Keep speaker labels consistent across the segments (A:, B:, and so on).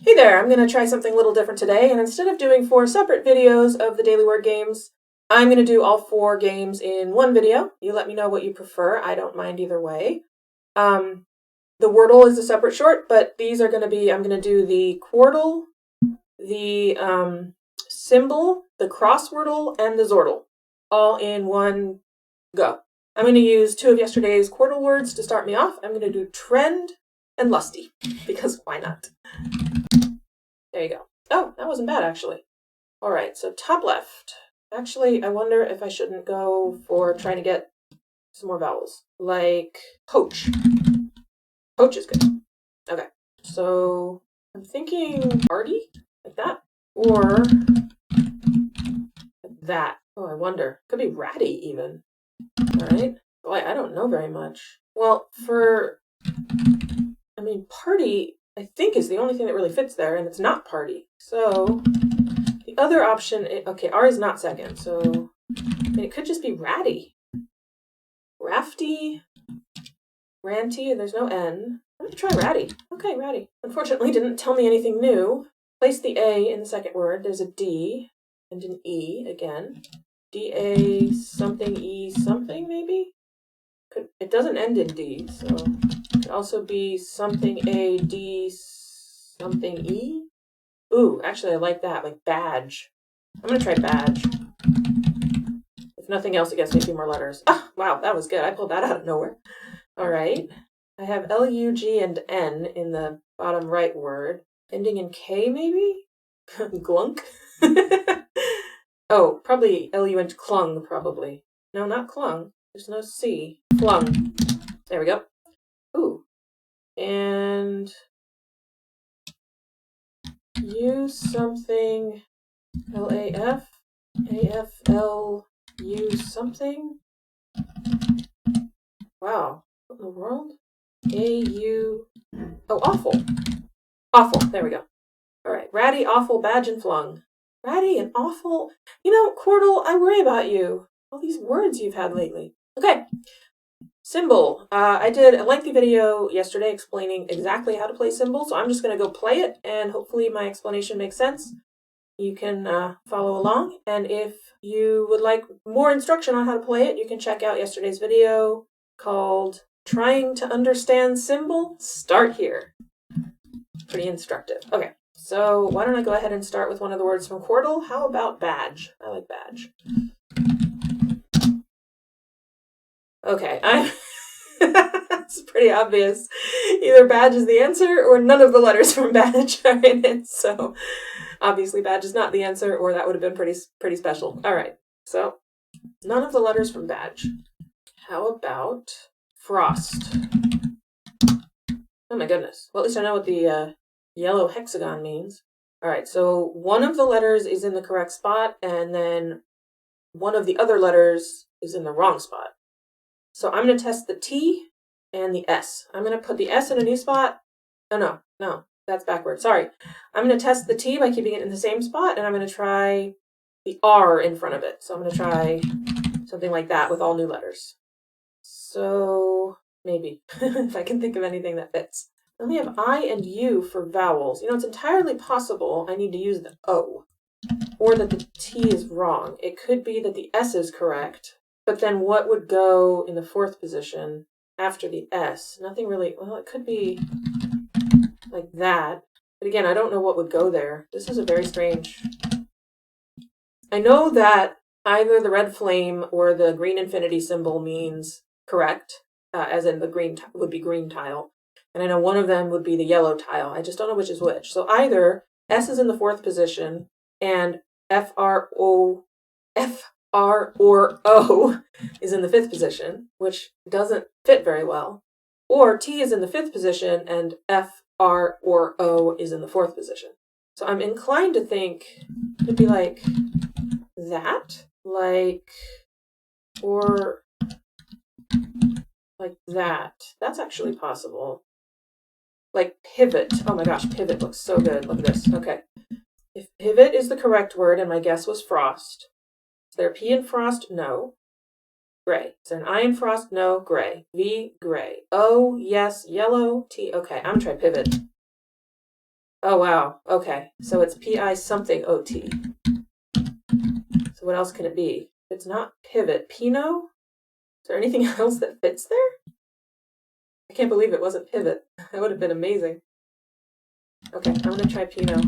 A: Hey there, I'm going to try something a little different today, and instead of doing 4 separate videos of the daily word games, I'm going to do all 4 games in one video. You let me know what you prefer. I don't mind either way. The Wordle is a separate short, but these are going to be, I'm going to do the quordle, the Symble, the crosswordle, and the xordle, all in one go. I'm going to use 2 of yesterday's quordle words to start me off. I'm going to do trend and lusty, because why not? There you go. Oh, that wasn't bad, actually. All right, so top left. Actually, I wonder if I shouldn't go for trying to get some more vowels. Like poach. Poach is good. Okay, so I'm thinking party, like that. Or that. Oh, I wonder. Could be ratty, even. All right. Boy, I don't know very much. Well, party, I think, is the only thing that really fits there, and it's not party. So the other option, okay, R is not second, so it could just be ratty. Rafty, ranty, and there's no N. I'm gonna try ratty. Okay, ratty. Unfortunately, didn't tell me anything new. Place the A in the second word. There's a D and an E again. D-A something E something, maybe? It doesn't end in D, so it could also be something A, D, something E. Ooh, actually I like that, like badge. I'm gonna try badge. If nothing else, it gets me a few more letters. Ah, wow, that was good. I pulled that out of nowhere. All right. I have L, U, G, and N in the bottom right word. Ending in K, maybe? Glunk? Oh, probably L-U and clung, probably. No, not clung. There's no C. Flung. There we go. Ooh. And use something. L-A-F. A-F-L. Use something. Wow. What in the world? A-U. Oh, awful. Awful. There we go. All right. Ratty, awful, badge, and flung. Ratty and awful. You know, quordle, I worry about you. All these words you've had lately. Okay. Symble. I did a lengthy video yesterday explaining exactly how to play Symble, so I'm just going to go play it, and hopefully my explanation makes sense. You can follow along, and if you would like more instruction on how to play it, you can check out yesterday's video called Trying to Understand Symble. Start here. Pretty instructive. Okay, so why don't I go ahead and start with one of the words from quordle? How about badge? I like badge. Okay, it's pretty obvious. Either badge is the answer or none of the letters from badge are in it. So obviously badge is not the answer, or that would have been pretty special. All right, so none of the letters from badge. How about frost? Oh my goodness. Well, at least I know what the yellow hexagon means. All right, so one of the letters is in the correct spot, and then one of the other letters is in the wrong spot. So I'm going to test the T and the S. I'm going to put the S in a new spot. Oh, no, that's backward. Sorry. I'm going to test the T by keeping it in the same spot, and I'm going to try the R in front of it. So I'm going to try something like that with all new letters. So maybe, if I can think of anything that fits. Then we have I and U for vowels. You know, it's entirely possible I need to use the O, or that the T is wrong. It could be that the S is correct. But then what would go in the 4th position after the S? Nothing really. Well, it could be like that. But again, I don't know what would go there. This is a very strange. I know that either the red flame or the green infinity symbol means correct, as in the green would be green tile. And I know one of them would be the yellow tile. I just don't know which is which. So either S is in the 4th position and F, R, or O is in the 5th position, which doesn't fit very well. Or T is in the 5th position and F, R, or O is in the 4th position. So I'm inclined to think it'd be like that, or like that. That's actually possible. Like pivot. Oh my gosh, pivot looks so good. Look at this. Okay. If pivot is the correct word, and my guess was frost, is there a P in frost? No. Gray. Is there an I in frost? No. Gray. V, gray. O, yes. Yellow. T. Okay, I'm going to try pivot. Oh, wow. Okay. So it's PI something OT. So what else can it be? If it's not pivot, Pinot? Is there anything else that fits there? I can't believe it wasn't pivot. That would have been amazing. Okay, I'm going to try Pinot.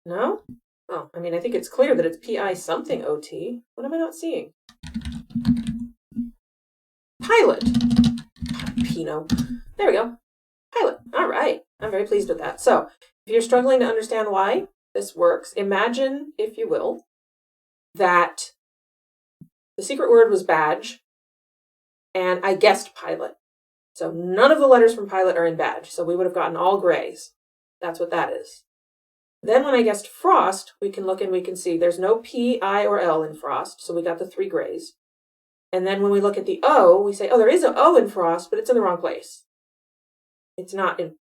A: No? Oh, I mean, I think it's clear that it's PI something OT. What am I not seeing? Pilot. Pinot. There we go. Pilot. All right. I'm very pleased with that. So, if you're struggling to understand why this works, imagine, if you will, that the secret word was badge, and I guessed pilot. So none of the letters from pilot are in badge, so we would have gotten all grays. That's what that is. Then when I guessed frost, we can look and we can see there's no P, I, or L in frost, so we got the 3 grays. And then when we look at the O, we say, oh, there is an O in frost, but it's in the wrong place. It's not in,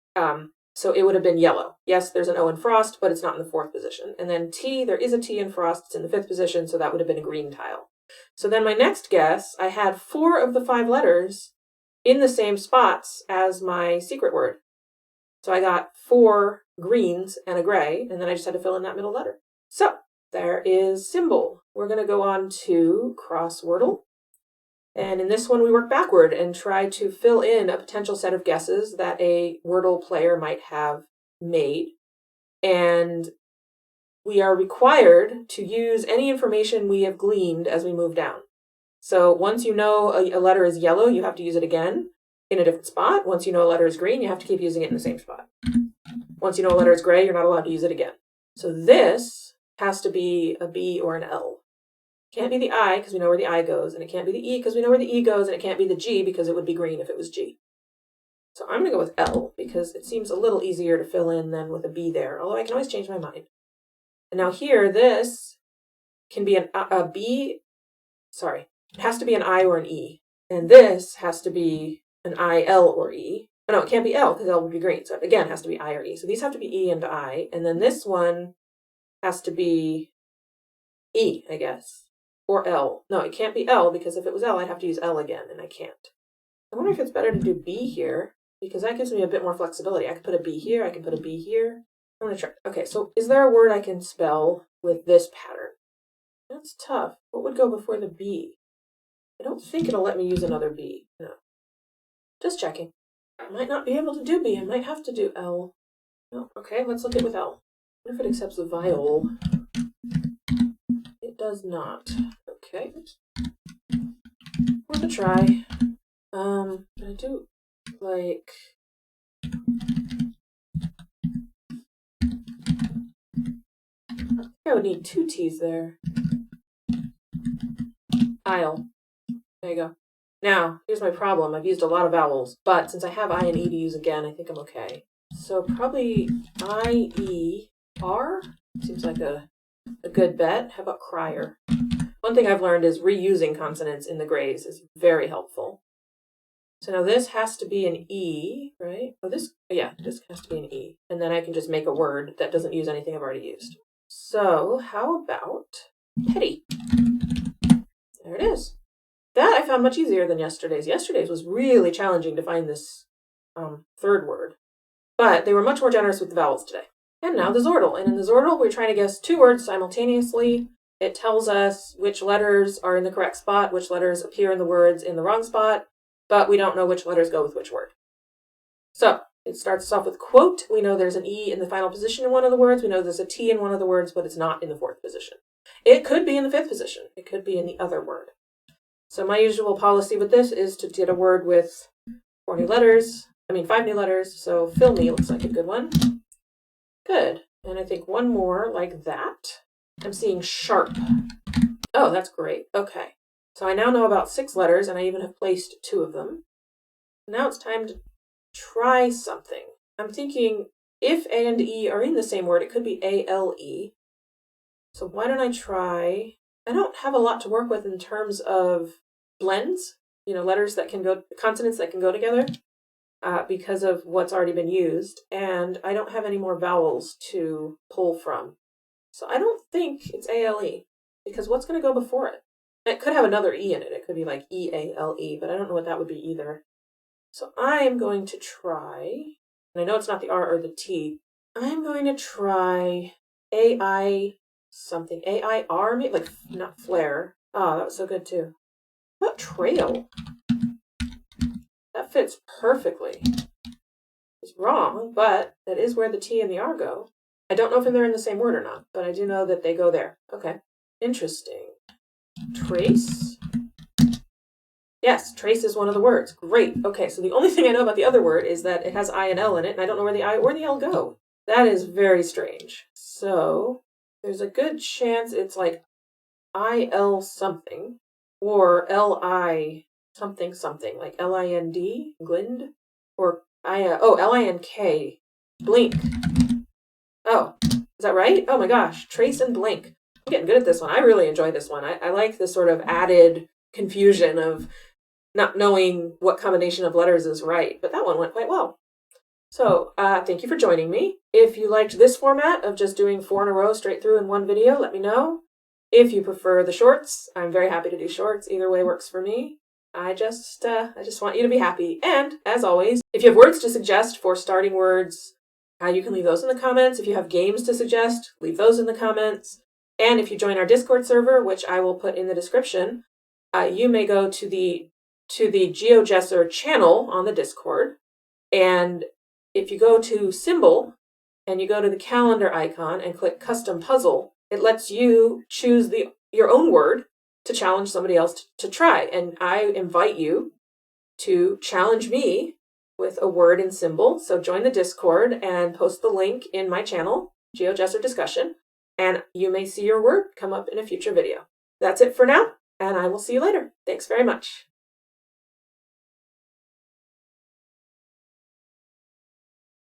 A: so it would have been yellow. Yes, there's an O in frost, but it's not in the 4th position. And then T, there is a T in frost, it's in the 5th position, so that would have been a green tile. So then my next guess, I had 4 of the 5 letters in the same spots as my secret word. So I got 4 greens and a gray, and then I just had to fill in that middle letter. So there is symbol. We're going to go on to crosswordle. And in this one, we work backward and try to fill in a potential set of guesses that a Wordle player might have made. And we are required to use any information we have gleaned as we move down. So once you know a letter is yellow, you have to use it again in a different spot. Once you know a letter is green, you have to keep using it in the same spot. Once you know a letter is gray, you're not allowed to use it again. So this has to be a B or an L. It can't be the I because we know where the I goes, and it can't be the E because we know where the E goes, and it can't be the G because it would be green if it was G. So I'm going to go with L because it seems a little easier to fill in than with a B there, although I can always change my mind. And now here, this can be a B, sorry, it has to be an I or an E. And this has to be an I, L, or E. Oh, no, it can't be L because L would be green. So it, again, has to be I or E. So these have to be E and I. And then this one has to be E, I guess. Or L. No, it can't be L because if it was L, I'd have to use L again, and I can't. I wonder if it's better to do B here because that gives me a bit more flexibility. I can put a B here. I can put a B here. I'm going to try. Okay, so is there a word I can spell with this pattern? That's tough. What would go before the B? I don't think it'll let me use another B. No. Just checking. I might not be able to do B. I might have to do L. No. Okay, let's look at it with L. What if it accepts the viol? It does not. Okay. Worth a try. I do like... I would need 2 T's there. Aisle. There you go. Now, here's my problem. I've used a lot of vowels, but since I have I and E to use again, I think I'm okay. So probably I, E, R? Seems like a good bet. How about crier? One thing I've learned is reusing consonants in the grays is very helpful. So now this has to be an E, right? Oh, this has to be an E. And then I can just make a word that doesn't use anything I've already used. So how about petty? There it is. That I found much easier than yesterday's. Yesterday's was really challenging to find this 3rd word. But they were much more generous with the vowels today. And now the xordle. And in the xordle, we're trying to guess 2 words simultaneously. It tells us which letters are in the correct spot, which letters appear in the words in the wrong spot, but we don't know which letters go with which word. So it starts us off with quote. We know there's an E in the final position in one of the words. We know there's a T in one of the words, but it's not in the 4th position. It could be in the 5th position. It could be in the other word. So my usual policy with this is to get a word with 5 new letters. So fill me looks like a good one. Good. And I think one more like that. I'm seeing sharp. Oh, that's great. Okay. So I now know about 6 letters, and I even have placed 2 of them. Now it's time to try something. I'm thinking if A and E are in the same word, it could be A-L-E. So why don't I try... I don't have a lot to work with in terms of blends, letters that can go, consonants that can go together because of what's already been used. And I don't have any more vowels to pull from. So I don't think it's A-L-E because what's going to go before it? It could have another E in it. It could be like E-A-L-E, but I don't know what that would be either. So I am going to try And I know it's not the R or the T. I'm going to try AI something. AIR, maybe? Like, not flare. Oh, that was so good too. What about trail? That fits perfectly. It's wrong, but that is where the T and the R go. I don't know if they're in the same word or not, but I do know that they go there. Okay. Interesting. Trace? Yes, trace is one of the words. Great. Okay, so the only thing I know about the other word is that it has I and L in it, and I don't know where the I or the L go. That is very strange. So there's a good chance it's like IL something, or LI something something, like LIND, Glind, or LINK, blink. Oh, is that right? Oh my gosh, trace and blink. I'm getting good at this one. I really enjoy this one. I like this sort of added confusion of not knowing what combination of letters is right, but that one went quite well. So thank you for joining me. If you liked this format of just doing 4 in a row straight through in one video, let me know. If you prefer the shorts, I'm very happy to do shorts. Either way works for me. I just want you to be happy. And as always, if you have words to suggest for starting words, you can leave those in the comments. If you have games to suggest, leave those in the comments. And if you join our Discord server, which I will put in the description, you may go to the GeoJesser channel on the Discord. And if you go to Symbol and you go to the calendar icon and click Custom Puzzle, it lets you choose your own word to challenge somebody else to try. And I invite you to challenge me with a word in Symbol. So join the Discord and post the link in my channel, GeoJesser Discussion, and you may see your word come up in a future video. That's it for now, and I will see you later. Thanks very much.